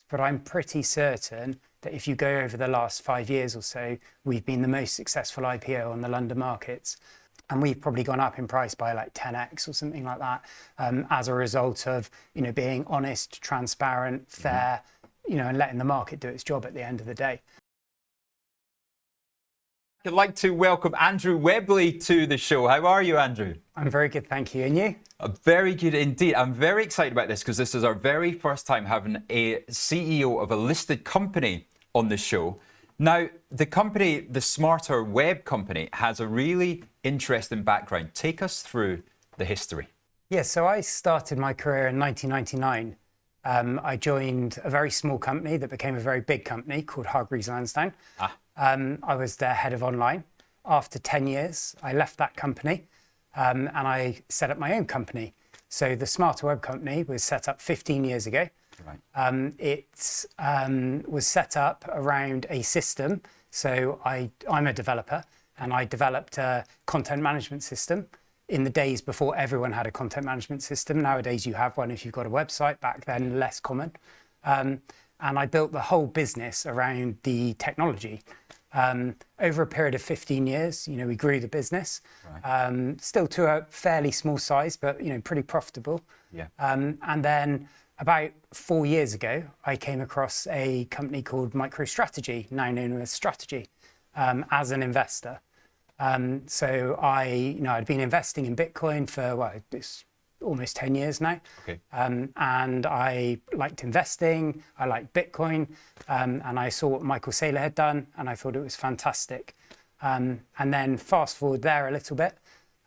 but I'm pretty certain that if you go over the last 5 years or so, we've been the most successful IPO on the London markets. And we've probably gone up in price by like 10x or something like that, as a result of, being honest, transparent, fair, and letting the market do its job at the end of the day. I'd like to welcome Andrew Webley to the show. How are you, Andrew? I'm very good, thank you. And you? Very good indeed. I'm very excited about this because this is our very first time having a CEO of a listed company on the show. Now, the company, the Smarter Web company, has a really interesting background. Take us through the history. Yeah, so I started my career in 1999. I joined a very small company that became a very big company called Hargreaves Lansdown. I was their head of online. After 10 years, I left that company and I set up my own company. So the Smarter Web company was set up 15 years ago. Right. It was set up around a system. So I'm a developer and I developed a content management system in the days before everyone had a content management system. Nowadays you have one if you've got a website, back then less common. And I built the whole business around the technology. Over a period of 15 years, we grew the business, right. Still to a fairly small size, but pretty profitable. Yeah. And then about 4 years ago, I came across a company called MicroStrategy, now known as Strategy, as an investor. So I'd been investing in Bitcoin for it's almost 10 years now. Okay. And I liked investing, I liked Bitcoin, and I saw what Michael Saylor had done, and I thought it was fantastic. And then fast forward there a little bit,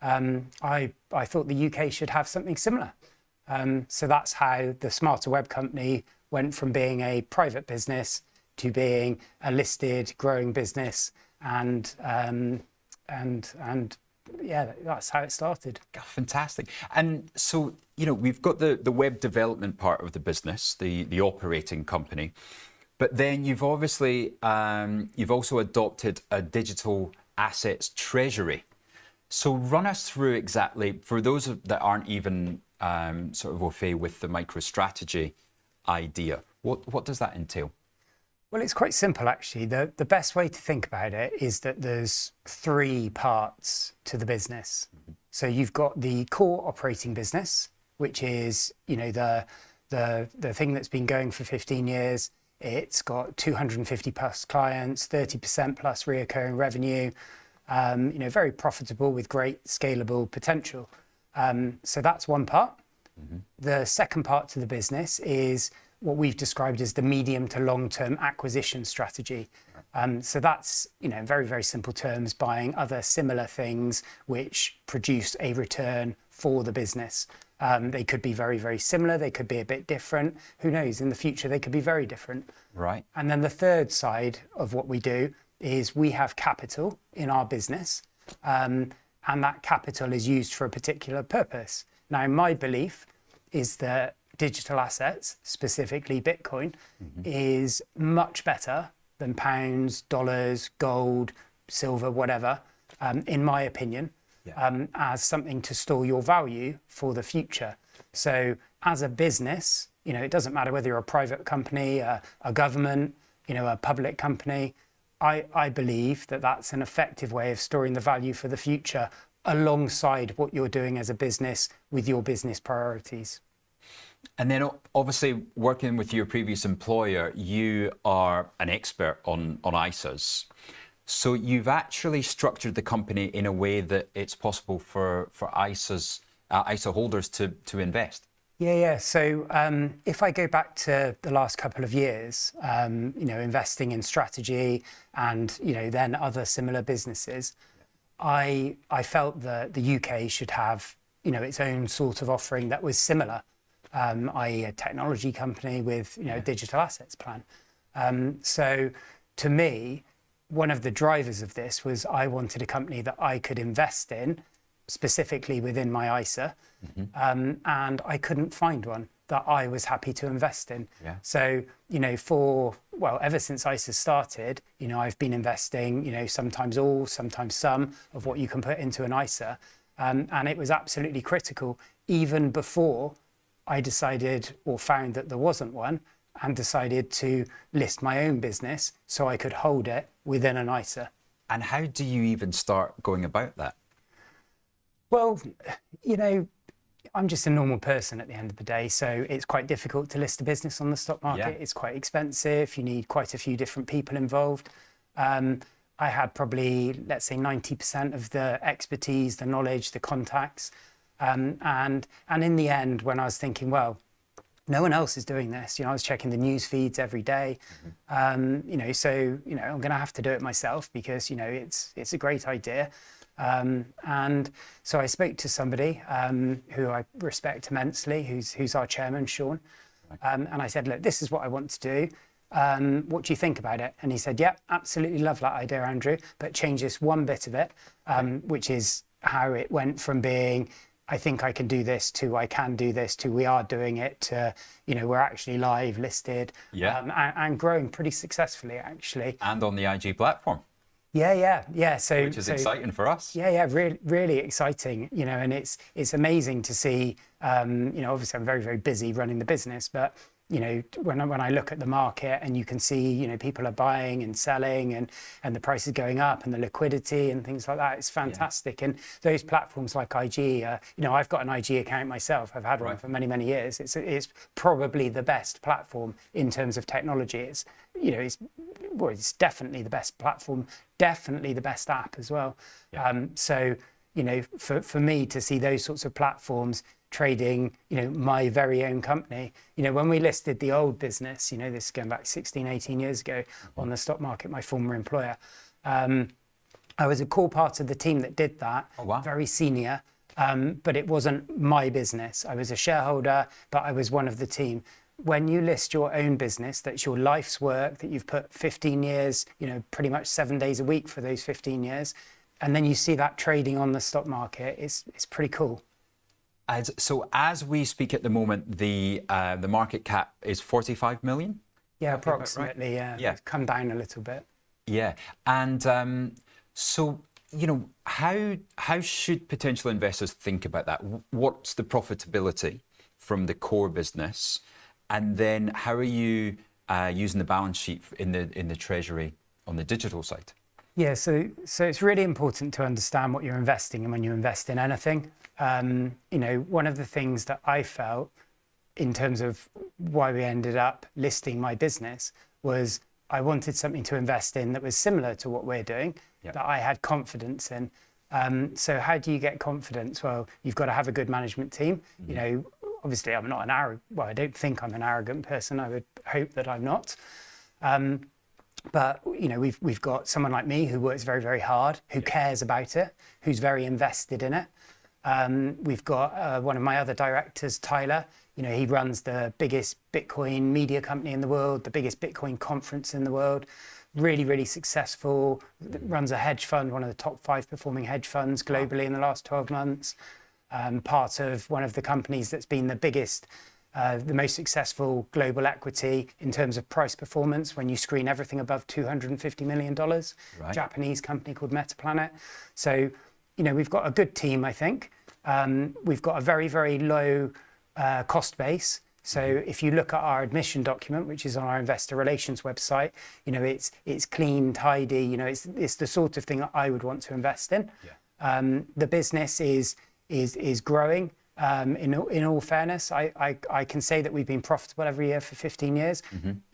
I thought the UK should have something similar. So that's how the Smarter Web company went from being a private business to being a listed, growing business, and yeah, that's how it started. Fantastic. And so, we've got the web development part of the business, the operating company, but then you've obviously, you've also adopted a digital assets treasury. So run us through exactly, for those that aren't even sort of au fait with the MicroStrategy idea, what does that entail? Well, it's quite simple, actually. The best way to think about it is that there's 3 parts to the business. Mm-hmm. So you've got the core operating business, which is, the thing that's been going for 15 years. It's got 250 plus clients, 30% plus reoccurring revenue, very profitable with great scalable potential. So that's one part. Mm-hmm. The second part to the business is what we've described as the medium to long-term acquisition strategy. So that's, in very, very simple terms, buying other similar things which produce a return for the business. They could be very, very similar. They could be a bit different. Who knows? In the future, they could be very different. Right. And then the third side of what we do is we have capital in our business, and that capital is used for a particular purpose. Now, my belief is that digital assets, specifically Bitcoin, mm-hmm. is much better than pounds, dollars, gold, silver, whatever, in my opinion, yeah. As something to store your value for the future. So as a business, it doesn't matter whether you're a private company, a government, a public company. I believe that that's an effective way of storing the value for the future alongside what you're doing as a business with your business priorities. And then obviously working with your previous employer, you are an expert on ISAs. So you've actually structured the company in a way that it's possible for ISA holders to invest. Yeah. So if I go back to the last couple of years, investing in Strategy and, then other similar businesses, I felt that the UK should have, its own sort of offering that was similar. I.e. a technology company with, a digital assets plan. So to me, one of the drivers of this was I wanted a company that I could invest in, specifically within my ISA, mm-hmm. And I couldn't find one that I was happy to invest in. Yeah. So, ever since ISA started, I've been investing, sometimes all, sometimes some of what you can put into an ISA. And it was absolutely critical, even before I decided or found that there wasn't one, and decided to list my own business so I could hold it within an ISA. And how do you even start going about that? Well, I'm just a normal person at the end of the day, so it's quite difficult to list a business on the stock market. Yeah. It's quite expensive. You need quite a few different people involved. I had probably, let's say, 90% of the expertise, the knowledge, the contacts. And in the end, when I was thinking, well, no one else is doing this, I was checking the news feeds every day. I'm going to have to do it myself because, it's a great idea. And so I spoke to somebody who I respect immensely, who's our chairman, Sean. And I said, look, this is what I want to do. What do you think about it? And he said, yeah, absolutely love that idea, Andrew, but change this one bit of it, which is how it went from being, I think I can do this, to I can do this, to we are doing it, to, we're actually live, listed, and growing pretty successfully, actually. And on the IG platform. Yeah. So, which is exciting for us. Yeah, really, really exciting. And it's amazing to see. Obviously, I'm very, very busy running the business, but when I look at the market and you can see, people are buying and selling and the price is going up and the liquidity and things like that, it's fantastic. And those platforms like IG, I've got an IG account myself. I've had one for many, many years. It's probably the best platform in terms of technology. It's definitely the best platform, definitely the best app as well. So, for me to see those sorts of platforms trading, my very own company, when we listed the old business, this is going back 16, 18 years ago on the stock market, my former employer, I was a core part of the team that did that. Oh, wow. Very senior, but it wasn't my business. I was a shareholder, but I was one of the team. When you list your own business, that's your life's work, that you've put 15 years, pretty much 7 days a week for those 15 years, and then you see that trading on the stock market, it's pretty cool. So as we speak at the moment, the market cap is 45 million? Yeah, approximately, right? Yeah. It's come down a little bit. Yeah. And so, how should potential investors think about that? What's the profitability from the core business? And then how are you using the balance sheet in the treasury on the digital side? Yeah, so it's really important to understand what you're investing in when you invest in anything. One of the things that I felt in terms of why we ended up listing my business was I wanted something to invest in that was similar to what we're doing, that I had confidence in. So how do you get confidence? Well, you've got to have a good management team. Obviously I'm not I don't think I'm an arrogant person. I would hope that I'm not. But we've got someone like me who works very, very hard, who cares about it, who's very invested in it. We've got one of my other directors, Tyler. He runs the biggest Bitcoin media company in the world, the biggest Bitcoin conference in the world. Really, really successful. Runs a hedge fund, one of the top 5 performing hedge funds globally in the last 12 months. Part of one of the companies that's been the biggest, the most successful global equity in terms of price performance when you screen everything above $250 million. Right. Japanese company called MetaPlanet. So, we've got a good team, I think. We've got a very, very low cost base. So if you look at our admission document, which is on our investor relations website, it's clean, tidy. It's the sort of thing that I would want to invest in. The business is growing. In all fairness, I can say that we've been profitable every year for 15 years.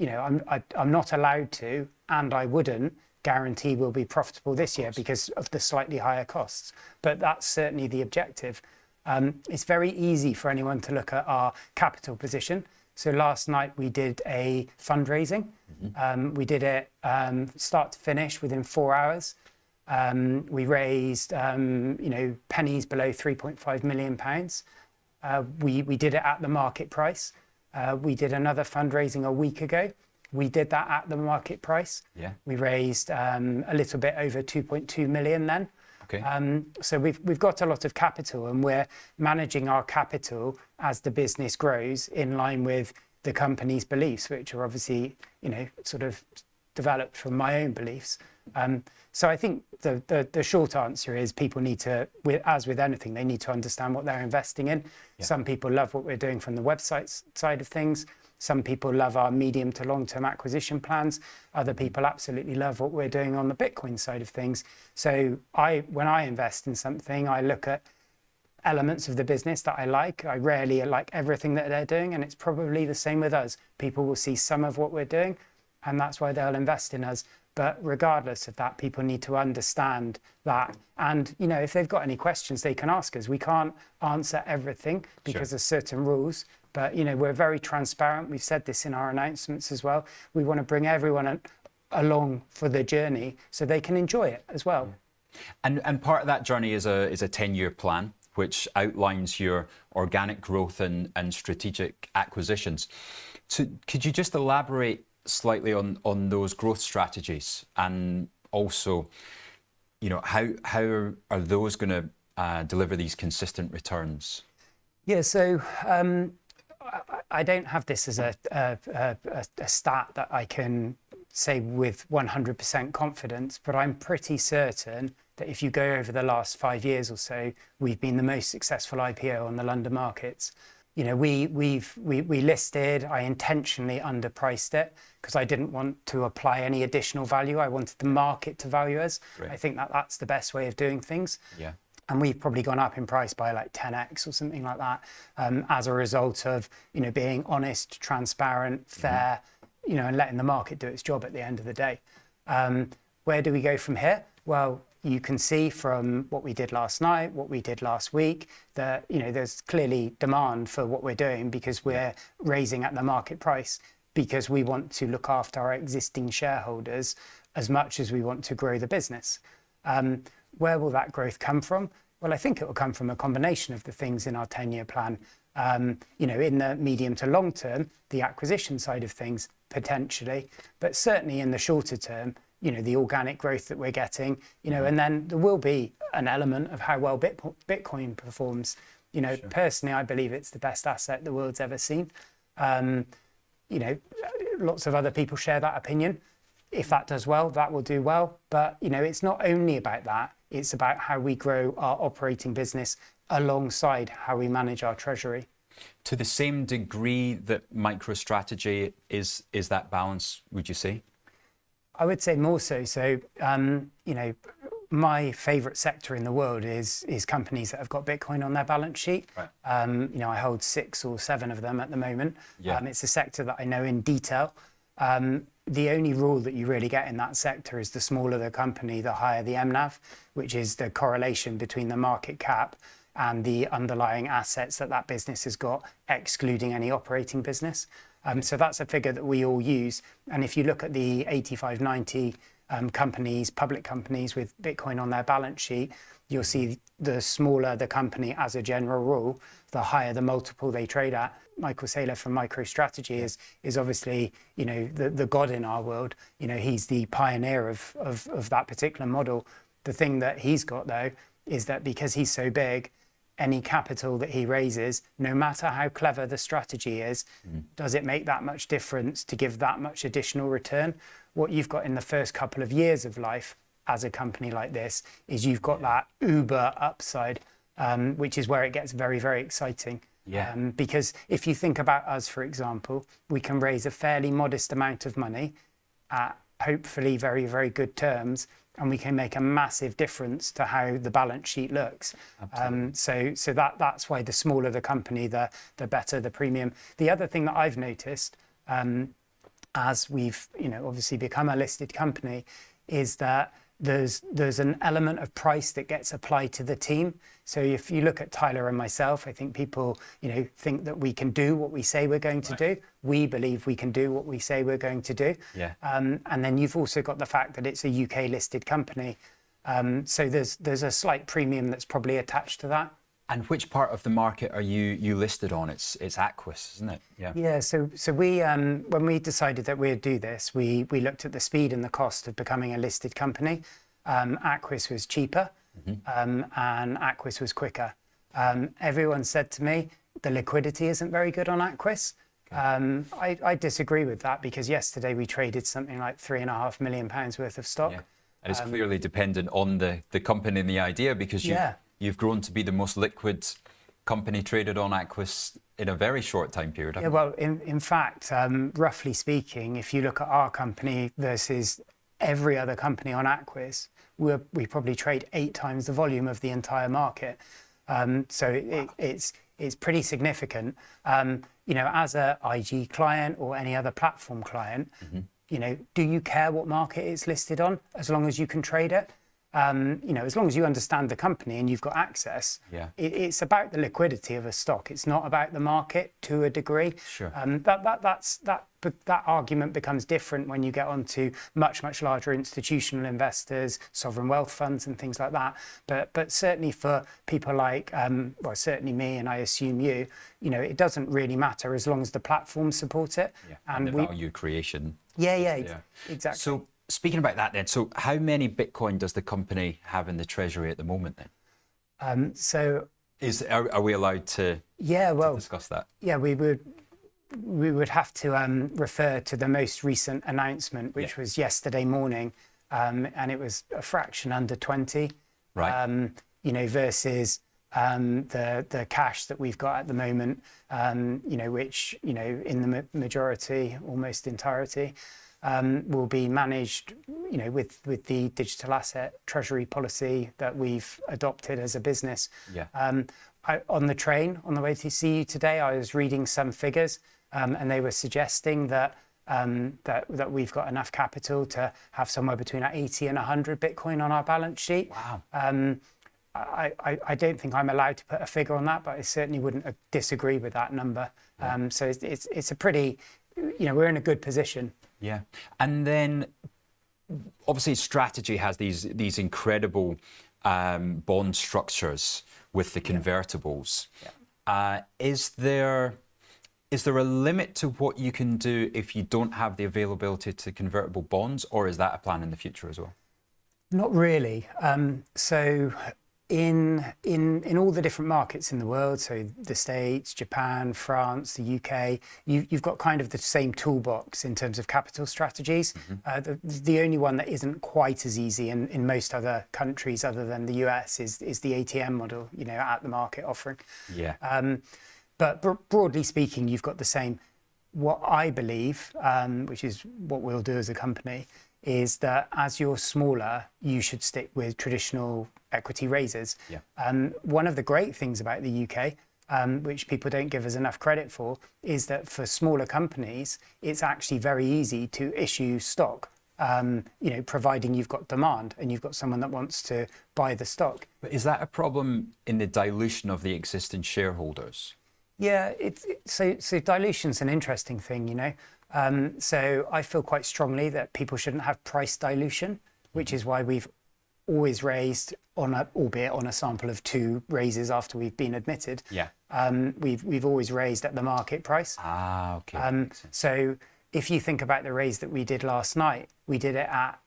I'm not allowed to, and I wouldn't guarantee we'll be profitable this year because of the slightly higher costs. But that's certainly the objective. It's very easy for anyone to look at our capital position. So last night we did a fundraising. We did it start to finish within 4 hours. We raised, pennies below £3.5 million. We did it at the market price. We did another fundraising a week ago. We did that at the market price. We raised a little bit over 2.2 million then. Okay. So we've got a lot of capital, and we're managing our capital as the business grows in line with the company's beliefs, which are obviously, sort of developed from my own beliefs. So I think the short answer is people need to, as with anything, they need to understand what they're investing in. Some people love what we're doing from the website side of things. Some people love our medium to long-term acquisition plans. Other people absolutely love what we're doing on the Bitcoin side of things. So when I invest in something, I look at elements of the business that I like. I rarely like everything that they're doing, and it's probably the same with us. People will see some of what we're doing, and that's why they'll invest in us. But regardless of that, people need to understand that. And, you know, if they've got any questions, they can ask us. We can't answer everything because there's certain rules. But, you know, we're very transparent. We've said this in our announcements as well. We want to bring everyone along for the journey so they can enjoy it as well. And part of that journey is a 10-year plan, which outlines your organic growth and strategic acquisitions. So could you just elaborate slightly on those growth strategies, and also, you know, how are those going to deliver these consistent returns? Yeah, so I don't have this as a stat that I can say with 100% confidence, but I'm pretty certain that if you go over the last 5 years or so, we've been the most successful IPO on the London markets. You know, we listed, I intentionally underpriced it because I didn't want to apply any additional value. I wanted the market to value us. Right. I think that that's the best way of doing things. Yeah. And we've probably gone up in price by like 10x or something like that as a result of, you know, being honest, transparent, fair, you know, and letting the market do its job at the end of the day. Where do we go from here? Well, you can see from what we did last night, what we did last week, that, you know, there's clearly demand for what we're doing because we're raising at the market price, because we want to look after our existing shareholders as much as we want to grow the business. Where will that growth come from? Well, I think it will come from a combination of the things in our 10-year plan. You know, in the medium to long term, the acquisition side of things, potentially, but certainly in the shorter term, you know, the organic growth that we're getting, you know, and then there will be an element of how well Bitcoin performs. You know, personally, I believe it's the best asset the world's ever seen. You know, lots of other people share that opinion. If that does well, that will do well. But, you know, it's not only about that. It's about how we grow our operating business alongside how we manage our treasury. To the same degree that MicroStrategy is that balance, would you say? I would say more so. So, you know, my favorite sector in the world is companies that have got Bitcoin on their balance sheet. Right. You know, I hold 6 or 7 of them at the moment. Yeah. It's a sector that I know in detail. The only rule that you really get in that sector is the smaller the company, the higher the MNAV, which is the correlation between the market cap and the underlying assets that that business has got, excluding any operating business. So that's a figure that we all use. And if you look at the 85, 90 companies, public companies with Bitcoin on their balance sheet, you'll see the smaller the company as a general rule, the higher the multiple they trade at. Michael Saylor from MicroStrategy is obviously, you know, the god in our world. You know, he's the pioneer of that particular model. The thing that he's got, though, is that because he's so big, any capital that he raises, no matter how clever the strategy is, does it make that much difference to give that much additional return? What you've got in the first couple of years of life as a company like this is you've got that uber upside, which is where it gets very, very exciting. Yeah. Because if you think about us, for example, we can raise a fairly modest amount of money at hopefully very, very good terms, and we can make a massive difference to how the balance sheet looks. So that's why the smaller the company, the better the premium. The other thing that I've noticed, as we've, you know, obviously become a listed company, is that there's an element of price that gets applied to the team. So if you look at Tyler and myself, I think people, you know, think that we can do what we say we're going to do. We believe we can do what we say we're going to do. Yeah. And then you've also got the fact that it's a UK listed company. So there's a slight premium that's probably attached to that. And which part of the market are you listed on? It's Aquis, isn't it? Yeah. Yeah. So we when we decided that we'd do this, we looked at the speed and the cost of becoming a listed company. Aquis was cheaper, and Aquis was quicker. Everyone said to me the liquidity isn't very good on Aquis. Okay. I disagree with that, because yesterday we traded something like £3.5 million worth of stock. Yeah. And it's clearly dependent on the company and the idea, because you've grown to be the most liquid company traded on Aquis in a very short time period. Yeah, well, in fact, roughly speaking, if you look at our company versus every other company on Aquis, we probably trade 8 times the volume of the entire market. So it's pretty significant. As a IG client or any other platform client, do you care what market it's listed on as long as you can trade it? As long as you understand the company and you've got access, it's about the liquidity of a stock. It's not about the market to a degree. Sure. But that argument becomes different when you get onto much larger institutional investors, sovereign wealth funds, and things like that. But certainly for people like, certainly me, and I assume you, it doesn't really matter as long as the platform support it. Yeah. And the value creation. Yeah, exactly. So, speaking about that then, so how many Bitcoin does the company have in the treasury at the moment then? Are we allowed to discuss that? Yeah, we would have to refer to the most recent announcement, which was yesterday morning, and it was a fraction under 20, right? Versus the cash that we've got at the moment, which in the majority, almost entirety, will be managed, with the digital asset treasury policy that we've adopted as a business. Yeah. On the train on the way to see you today, I was reading some figures, and they were suggesting that we've got enough capital to have somewhere between 80 and 100 Bitcoin on our balance sheet. Wow. I don't think I'm allowed to put a figure on that, but I certainly wouldn't disagree with that number. Yeah. So it's a pretty, we're in a good position. Yeah. And then obviously strategy has these incredible bond structures with the convertibles. Yeah. Is there a limit to what you can do if you don't have the availability to convertible bonds, or is that a plan in the future as well? Not really. So in all the different markets in the world, so the States, Japan, France, the UK, you've got kind of the same toolbox in terms of capital strategies. Mm-hmm. The only one that isn't quite as easy in most other countries other than the US is the ATM model, at the market offering. Yeah. But broadly speaking, you've got the same. What I believe, which is what we'll do as a company, is that as you're smaller, you should stick with traditional equity raises. Yeah. One of the great things about the UK, which people don't give us enough credit for, is that for smaller companies, it's actually very easy to issue stock, providing you've got demand and you've got someone that wants to buy the stock. But is that a problem in the dilution of the existing shareholders? Yeah, so dilution's an interesting thing, So I feel quite strongly that people shouldn't have price dilution, which is why we've always raised albeit on a sample of 2 raises after we've been admitted. Yeah. We've always raised at the market price. Okay. So if you think about the raise that we did last night, we did it at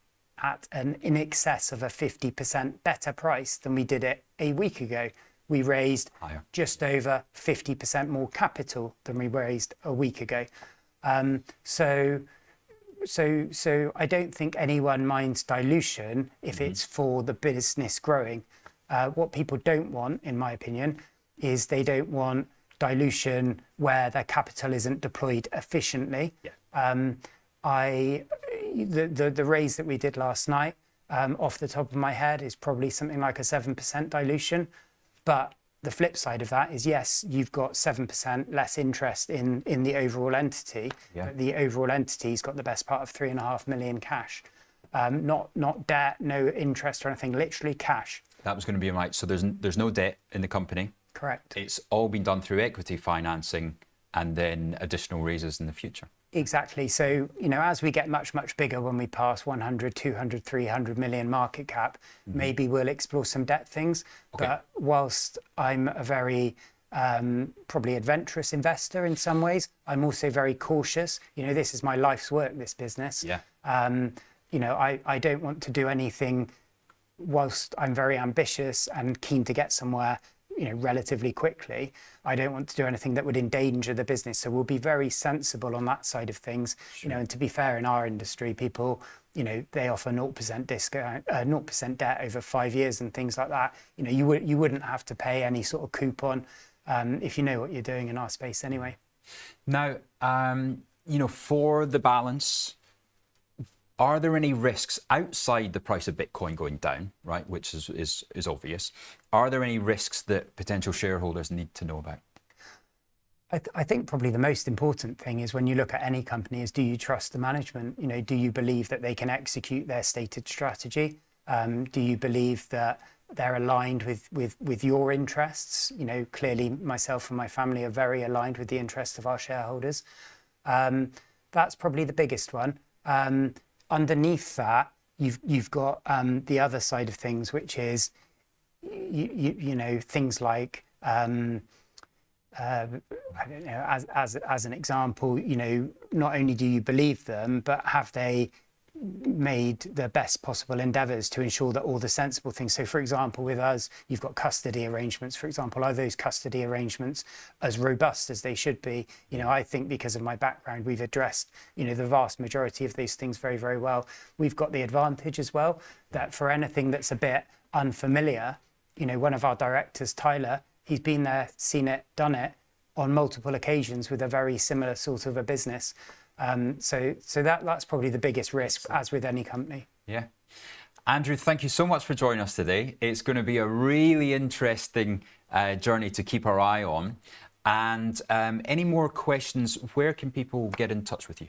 an in excess of a 50% better price than we did it a week ago. We raised higher, just over 50% more capital than we raised a week ago. So I don't think anyone minds dilution if it's for the business growing. What people don't want, in my opinion, is they don't want dilution where their capital isn't deployed efficiently. Yeah. The raise that we did last night, off the top of my head, is probably something like a 7% dilution. But the flip side of that is, yes, you've got 7% less interest in the overall entity. Yeah. But the overall entity's got the best part of 3.5 million cash. Not debt, no interest or anything, literally cash. That was going to be right. So there's no debt in the company. Correct. It's all been done through equity financing and then additional raises in the future. Exactly. So, as we get much bigger, when we pass 100, 200, 300 million market cap, maybe we'll explore some debt things. Okay. But whilst I'm a very probably adventurous investor in some ways, I'm also very cautious. This is my life's work, this business. Yeah. I don't want to do anything whilst I'm very ambitious and keen to get somewhere relatively quickly. I don't want to do anything that would endanger the business. So we'll be very sensible on that side of things. Sure. And to be fair, in our industry, people, they offer 0% discount, 0% debt over 5 years and things like that. You wouldn't have to pay any sort of coupon. if you know what you're doing in our space anyway. Now, for the balance, are there any risks outside the price of Bitcoin going down, right, which is obvious? Are there any risks that potential shareholders need to know about? I think probably the most important thing is when you look at any company is, do you trust the management? Do you believe that they can execute their stated strategy? Do you believe that they're aligned with your interests? Clearly myself and my family are very aligned with the interests of our shareholders. That's probably the biggest one. Underneath that, you've got the other side of things, which is things like I don't know, as an example, not only do you believe them, but have they made the best possible endeavours to ensure that all the sensible things. So, for example, with us, you've got custody arrangements. For example, are those custody arrangements as robust as they should be? I think because of my background, we've addressed the vast majority of these things very, very well. We've got the advantage as well that for anything that's a bit unfamiliar, one of our directors, Tyler, he's been there, seen it, done it on multiple occasions with a very similar sort of a business. So that's probably the biggest risk, as with any company. Yeah. Andrew, thank you so much for joining us today. It's going to be a really interesting journey to keep our eye on. And any more questions, where can people get in touch with you?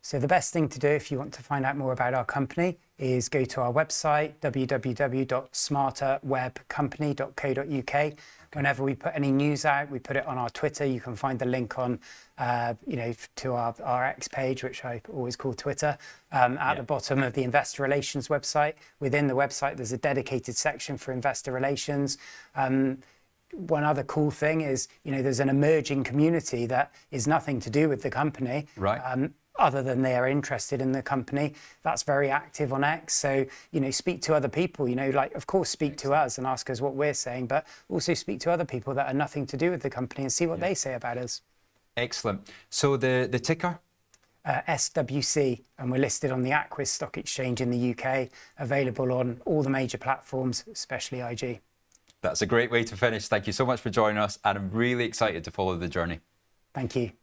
So the best thing to do if you want to find out more about our company is go to our website, www.smarterwebcompany.co.uk. Whenever we put any news out, we put it on our Twitter. You can find the link on, to our X page, which I always call Twitter, at the bottom of the investor relations website. Within the website, there's a dedicated section for investor relations. One other cool thing is, there's an emerging community that is nothing to do with the company. Right. Other than they are interested in the company. That's very active on X. So, speak to other people, of course, speak to us and ask us what we're saying, but also speak to other people that are nothing to do with the company and see what they say about us. Excellent. So the ticker? SWC, and we're listed on the Aquis Stock Exchange in the UK, available on all the major platforms, especially IG. That's a great way to finish. Thank you so much for joining us, and I'm really excited to follow the journey. Thank you.